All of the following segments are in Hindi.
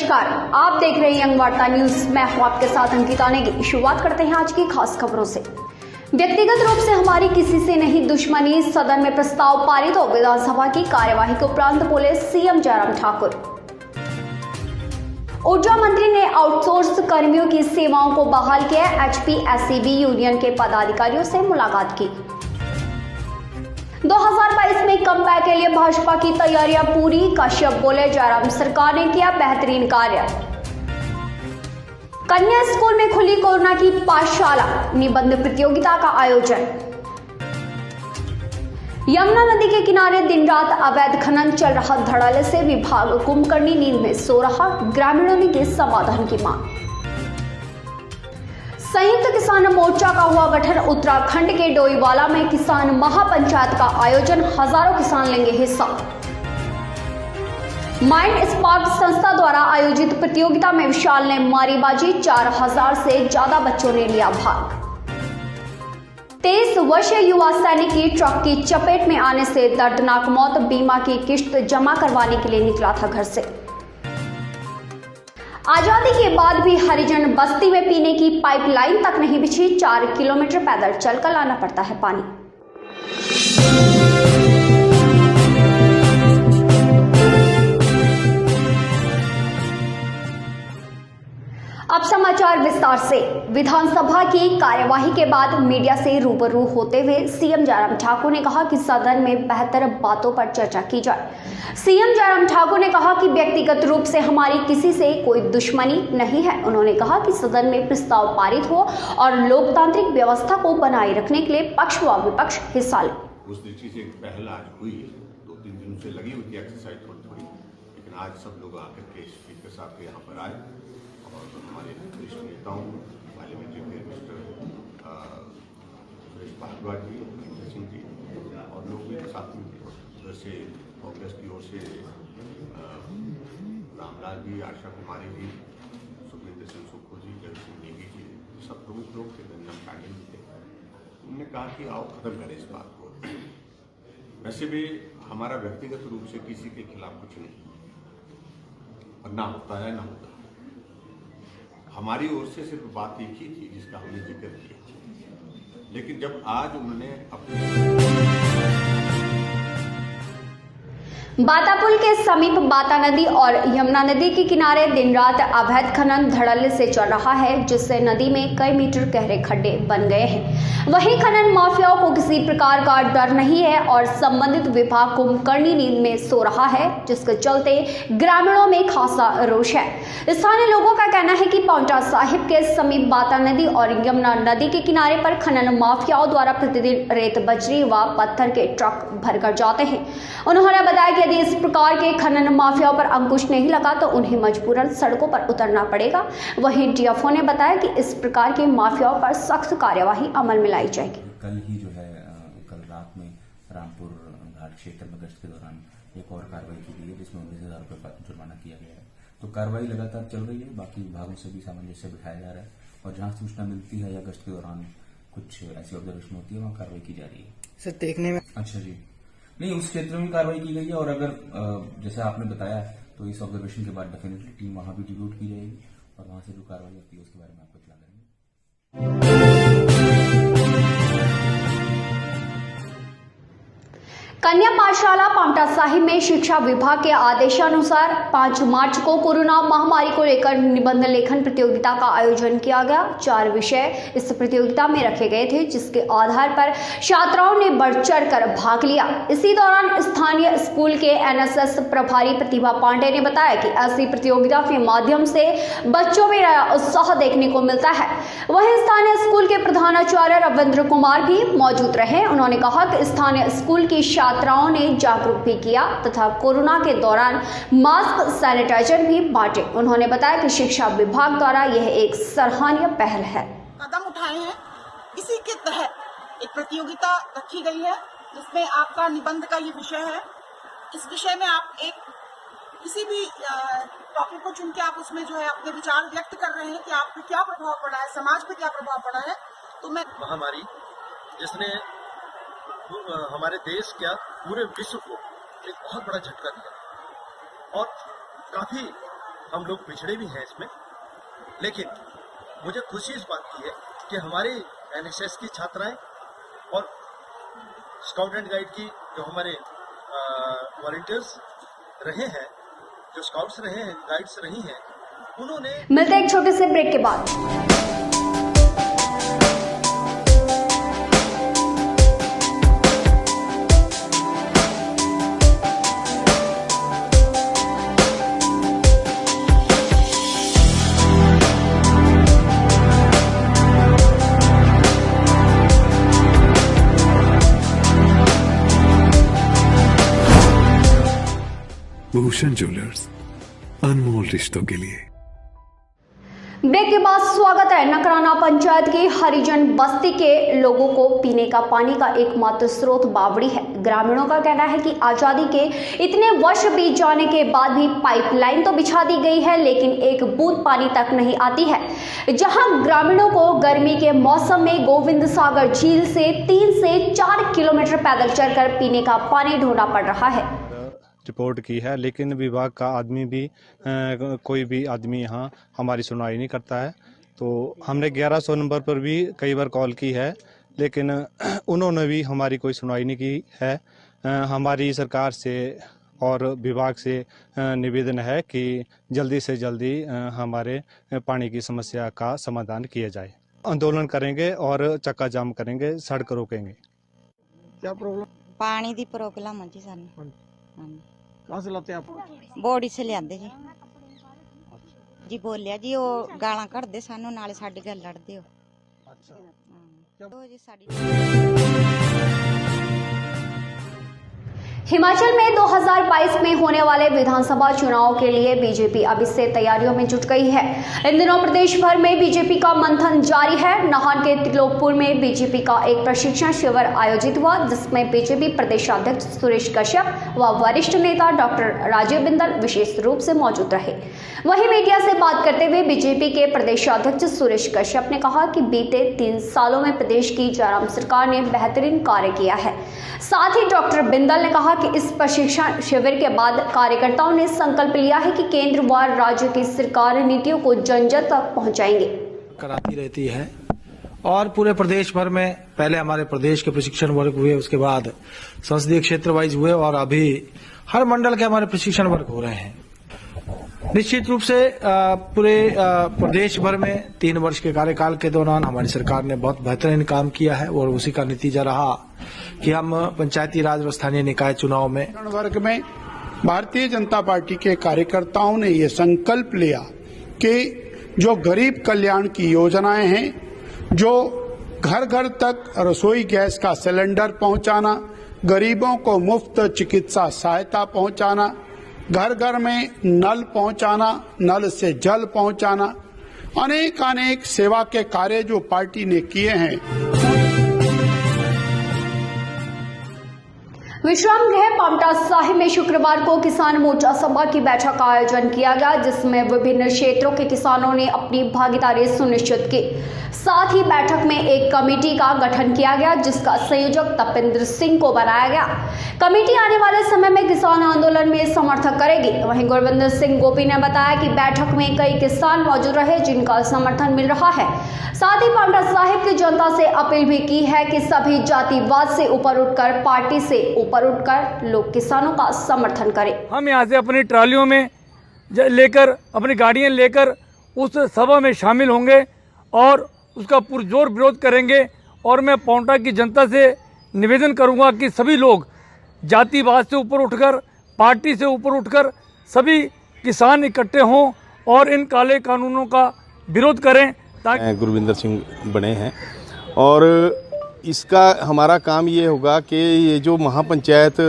नमस्कार, आप देख रहे हैं यंग वार्ता न्यूज। मैं हूं आपके साथ अंकिता नेगी। शुरुआत करते हैं आज की खास खबरों से। व्यक्तिगत रूप से हमारी किसी से नहीं दुश्मनी, सदन में प्रस्ताव पारित हो। विधानसभा की कार्यवाही के उपरांत बोले सीएम जयराम ठाकुर। ऊर्जा मंत्री ने आउटसोर्स कर्मियों की सेवाओं को बहाल किया। HPSCB यूनियन के पदाधिकारियों से मुलाकात की। 2022 में कमबैक के लिए भाजपा की तैयारियां पूरी। कश्यप बोले जयराम सरकार ने किया बेहतरीन कार्य। कन्या स्कूल में खुली कोरोना की पाठशाला, निबंध प्रतियोगिता का आयोजन। यमुना नदी के किनारे दिन रात अवैध खनन चल रहा, धड़ल्ले से विभाग कुंभकर्णी नींद में सो रहा। ग्रामीणों ने की समाधान की मांग। संयुक्त किसान मोर्चा का हुआ गठन। उत्तराखंड के डोईवाला में किसान महापंचायत का आयोजन, हजारों किसान लेंगे हिस्सा। माइंड स्पार्क संस्था द्वारा आयोजित प्रतियोगिता में विशाल ने मारी बाजी। 4000 से ज्यादा बच्चों ने लिया भाग। 23 वर्षीय युवा सैनिक की ट्रक की चपेट में आने से दर्दनाक मौत। बीमा की किश्त जमा करवाने के लिए निकला था घर से। आजादी के बाद भी हरिजन बस्ती में पीने की पाइपलाइन तक नहीं बिछी। 4 किलोमीटर पैदल चलकर लाना पड़ता है पानी। अब समाचार विस्तार से। विधानसभा की कार्यवाही के बाद मीडिया से रूबरू होते हुए सीएम जयराम ठाकुर ने कहा कि सदन में बेहतर बातों पर चर्चा की जाए। सीएम जयराम ठाकुर ने कहा कि व्यक्तिगत रूप से हमारी किसी से कोई दुश्मनी नहीं है। उन्होंने कहा कि सदन में प्रस्ताव पारित हो और लोकतांत्रिक व्यवस्था को बनाए रखने के लिए पक्ष व विपक्ष हिस्सा ले। उस दृष्टि से एक पहल आज हुई है। 2-3 दिन से लगी हुई थी एक्सरसाइज थोड़ी, लेकिन आज सब लोग आकर के स्पीकर साहब के यहाँ पर आए और हमारे वरिष्ठ नेताओं, पार्लियामेंट्री मिनिस्टर सुरेश भारद्वाज जी, महेंद्र सिंह जी और लोग भी साथ में थे। उधर से कांग्रेस की ओर से रामलाल जी, आशा कुमारी जी, सुखविंदर सिंह सुक्खू जी, जगत सिंह नेगी जी, सब प्रमुख लोग थे। रंजन पाटिल जी थे। उन्होंने कहा कि आओ खत्म करें इस बात को। वैसे भी हमारा व्यक्तिगत रूप से किसी के खिलाफ कुछ नहीं, और ना होता है ना होता। हमारी ओर से सिर्फ बात एक ही थी जिसका हमने जिक्र किया, लेकिन जब आज उन्होंने अपने बातापुल के समीप बाता नदी और यमुना नदी के किनारे दिन रात अवैध खनन धड़ल्ले से चल रहा है, जिससे नदी में कई मीटर गहरे खड्डे बन गए हैं। वहीं खनन माफियाओं को किसी प्रकार का डर नहीं है और संबंधित विभाग कुंभकर्णी नींद में सो रहा है, जिसके चलते ग्रामीणों में खासा रोष है। स्थानीय लोगों का कहना है कि पांवटा साहिब के समीप बाता नदी और यमुना नदी के किनारे पर खनन माफियाओं द्वारा प्रतिदिन रेत, बजरी व पत्थर के ट्रक भरकर जाते हैं। उन्होंने बताया कि यदि इस प्रकार के खनन माफियाओं पर अंकुश नहीं लगा तो उन्हें मजबूरन सड़कों पर उतरना पड़ेगा। वहीं डीएफओ ने बताया कि इस प्रकार के माफियाओं पर सख्त कार्यवाही अमल में लाई जाएगी। कल ही जो है कल रात में रामपुर घाट क्षेत्र में गश्त के दौरान एक और कार्रवाई की गई है, जिसमें 19,000 रुपये जुर्माना किया गया है। तो कार्रवाई लगातार चल रही है। बाकी विभागों से भी सामंजस्य बिठाया जा रहा है और जहां सूचना मिलती है या गश्त के दौरान कुछ ऐसी ऑब्जर्वेशन होती है, वहां कार्रवाई की जा रही है। सर देखने में अच्छा जी, नहीं, उस क्षेत्र में कार्रवाई की गई है और अगर जैसे आपने बताया तो इस ऑब्जर्वेशन के बाद डेफिनेटली टीम वहां भी डिप्यूट की जाएगी और वहां से जो कार्रवाई होती है उसके बारे में आपको इत्तला करेंगे। कन्या पाठशाला पांवटा साहिब में शिक्षा विभाग के आदेशानुसार 5 मार्च को कोरोना महामारी को लेकर निबंध लेखन प्रतियोगिता का आयोजन किया गया। 4 विषय इस प्रतियोगिता में रखे गए थे, जिसके आधार पर छात्राओं ने बढ़ चढ़कर भाग लिया। इसी दौरान स्थानीय स्कूल के एनएसएस प्रभारी प्रतिभा पांडे ने बताया कि ऐसी प्रतियोगिता के माध्यम से बच्चों में नया उत्साह देखने को मिलता है। वहीं स्थानीय स्कूल के प्रधानाचार्य रविंद्र कुमार भी मौजूद रहे। उन्होंने कहा कि स्थानीय स्कूल की छात्राओं ने जागरूक भी किया तथा कोरोना के दौरान मास्क, सैनिटाइजर भी बांटे। उन्होंने बताया कि शिक्षा विभाग द्वारा यह एक सराहनीय पहल है। कदम उठाए हैं, इसी के तहत एक प्रतियोगिता रखी गई है, जिसमें आपका निबंध का ये विषय है। इस विषय में आप एक किसी भी टॉपिक को चुन के आप उसमें जो है अपने विचार व्यक्त कर रहे हैं कि आप पे क्या प्रभाव पड़ा है, समाज पे क्या प्रभाव पड़ा है। तो मैं महामारी जिसने हमारे देश क्या पूरे विश्व को एक बहुत बड़ा झटका दिया और काफी हम लोग पिछड़े भी हैं इसमें, लेकिन मुझे खुशी इस बात की है कि हमारी एनएसएस की छात्राएं और स्काउट एंड गाइड की जो हमारे वॉलंटियर्स रहे हैं, जो स्काउट्स रहे हैं, गाइड्स रही हैं, उन्होंने। मिलते हैं एक छोटे से ब्रेक के बाद। भूषण ज्वेलर्स, अनमोल रिश्तों के लिए। ब्रेक के बाद स्वागत है। नकराना पंचायत की हरिजन बस्ती के लोगों को पीने का पानी का एकमात्र स्रोत बावड़ी है। ग्रामीणों का कहना है कि आजादी के इतने वर्ष बीत जाने के बाद भी पाइपलाइन तो बिछा दी गई है, लेकिन एक बूंद पानी तक नहीं आती है। जहां ग्रामीणों को गर्मी के मौसम में गोविंद सागर झील से 3 से 4 किलोमीटर पैदल चलकर पीने का पानी ढूंढना पड़ रहा है। रिपोर्ट की है, लेकिन विभाग का आदमी भी कोई भी आदमी यहाँ हमारी सुनवाई नहीं करता है। तो हमने 1100 नंबर पर भी कई बार कॉल की है, लेकिन उन्होंने भी हमारी कोई सुनवाई नहीं की है। हमारी सरकार से और विभाग से निवेदन है कि जल्दी से जल्दी हमारे पानी की समस्या का समाधान किया जाए। आंदोलन करेंगे और चक्का जाम करेंगे, सड़क रोकेंगे। क्या प्रॉब्लम? पानी दी प्रॉब्लम है जी सानू। कहाँ से लाते हैं आप? बोड़ी से लियाते जी। जी बोलिया जी वो गाला कढ़दे सानू, नाले साडी गल लड़दे हो। अच्छा। तो जी साडी हिमाचल में 2022 में होने वाले विधानसभा चुनाव के लिए बीजेपी अब इससे तैयारियों में जुट गई है। इन दिनों प्रदेश भर में बीजेपी का मंथन जारी है। नाहन के त्रिलोकपुर में बीजेपी का एक प्रशिक्षण शिविर आयोजित हुआ, जिसमें बीजेपी प्रदेशाध्यक्ष सुरेश कश्यप व वरिष्ठ नेता डॉक्टर राजीव बिंदल विशेष रूप से मौजूद रहे। वहीं मीडिया से बात करते हुए बीजेपी के प्रदेशाध्यक्ष सुरेश कश्यप ने कहा कि बीते 3 सालों में प्रदेश की जयराम सरकार ने बेहतरीन कार्य किया है। साथ ही डॉक्टर बिंदल ने कहा कि इस प्रशिक्षण शिविर के बाद कार्यकर्ताओं ने संकल्प लिया है कि केंद्र व राज्य की सरकार नीतियों को जन जन तक पहुंचाएंगे। कराती रहती है और पूरे प्रदेश भर में पहले हमारे प्रदेश के प्रशिक्षण वर्ग हुए, उसके बाद संसदीय क्षेत्र वाइज हुए और अभी हर मंडल के हमारे प्रशिक्षण वर्ग हो रहे हैं। निश्चित रूप से पूरे प्रदेश भर में 3 वर्ष के कार्यकाल के दौरान हमारी सरकार ने बहुत बेहतरीन काम किया है और उसी का नतीजा रहा कि हम पंचायती राज और स्थानीय निकाय चुनाव में वर्ग में भारतीय जनता पार्टी के कार्यकर्ताओं ने ये संकल्प लिया कि जो गरीब कल्याण की योजनाएं हैं, जो घर घर तक रसोई गैस का सिलेंडर पहुंचाना, गरीबों को मुफ्त चिकित्सा सहायता पहुंचाना, घर घर में नल पहुंचाना, नल से जल पहुंचाना, अनेक सेवा के कार्य जो पार्टी ने किए हैं। विश्राम गृह पांवटा साहिब में शुक्रवार को किसान मोर्चा सभा की बैठक का आयोजन किया गया, जिसमें विभिन्न क्षेत्रों के किसानों ने अपनी भागीदारी सुनिश्चित की। साथ ही बैठक में एक कमेटी का गठन किया गया, जिसका संयोजक तपेंद्र सिंह को बनाया गया। कमेटी आने वाले समय में किसान आंदोलन में समर्थन करेगी। वहीं गुरविंदर सिंह गोपी ने बताया कि बैठक में कई किसान मौजूद रहे, जिनका समर्थन मिल रहा है। साथ ही पांवटा साहिब की जनता से अपील भी की है कि सभी जातिवाद से ऊपर उठकर, पार्टी से ऊपर उठकर लोग किसानों का समर्थन करें। हम यहाँ से अपनी ट्रालियों में लेकर, अपनी गाड़ियां लेकर उस सभा में शामिल होंगे और उसका पुरजोर विरोध करेंगे। और मैं पांवटा की जनता से निवेदन करूंगा कि सभी लोग जातिवाद से ऊपर उठकर, पार्टी से ऊपर उठकर सभी किसान इकट्ठे हों और इन काले कानूनों का विरोध करें। गुरविंदर सिंह बने हैं और इसका हमारा काम ये होगा कि ये जो महापंचायत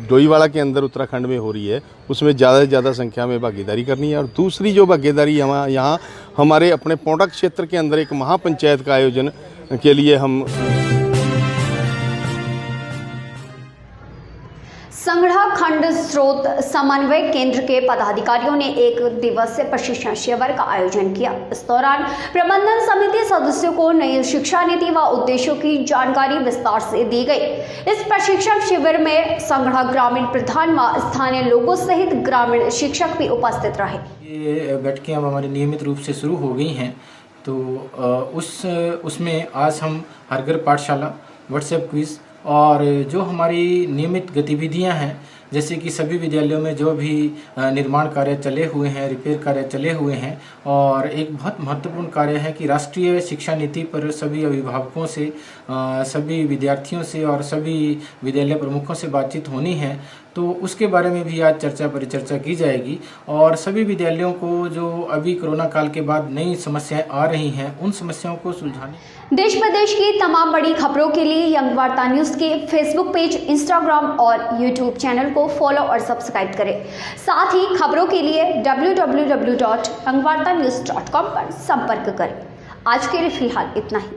डोईवाला के अंदर उत्तराखंड में हो रही है, उसमें ज़्यादा से ज़्यादा संख्या में भागीदारी करनी है। और दूसरी जो भागीदारी यहाँ हमारे अपने पांवटा क्षेत्र के अंदर एक महापंचायत का आयोजन के लिए हम संगड़ा खंड स्रोत समन्वय केंद्र के पदाधिकारियों ने एक दिवसीय प्रशिक्षण शिविर का आयोजन किया। इस दौरान प्रबंधन समिति सदस्यों को नई शिक्षा नीति व उद्देश्यों की जानकारी विस्तार से दी गई। इस प्रशिक्षण शिविर में संगड़ा ग्रामीण प्रधान व स्थानीय लोगों सहित ग्रामीण शिक्षक भी उपस्थित रहे। ये बैठकें अब हमारी नियमित रूप से शुरू हो गई हैं, तो उसमें आज हम हर घर पाठशाला, व्हाट्सएप क्विज और जो हमारी नियमित गतिविधियां हैं, जैसे कि सभी विद्यालयों में जो भी निर्माण कार्य चले हुए हैं, रिपेयर कार्य चले हुए हैं, और एक बहुत महत्वपूर्ण कार्य है कि राष्ट्रीय शिक्षा नीति पर सभी अभिभावकों से, सभी विद्यार्थियों से और सभी विद्यालय प्रमुखों से बातचीत होनी है। तो उसके बारे में भी आज चर्चा परिचर्चा की जाएगी और सभी विद्यालयों को जो अभी कोरोना काल के बाद नई समस्याएं आ रही हैं, उन समस्याओं को सुलझाने। देश प्रदेश की तमाम बड़ी खबरों के लिए यंग वार्ता न्यूज के फेसबुक पेज, इंस्टाग्राम और यूट्यूब चैनल को फॉलो और सब्सक्राइब करें। साथ ही खबरों के लिए www.yangwartanews.com पर संपर्क करें। आज के लिए फिलहाल इतना ही।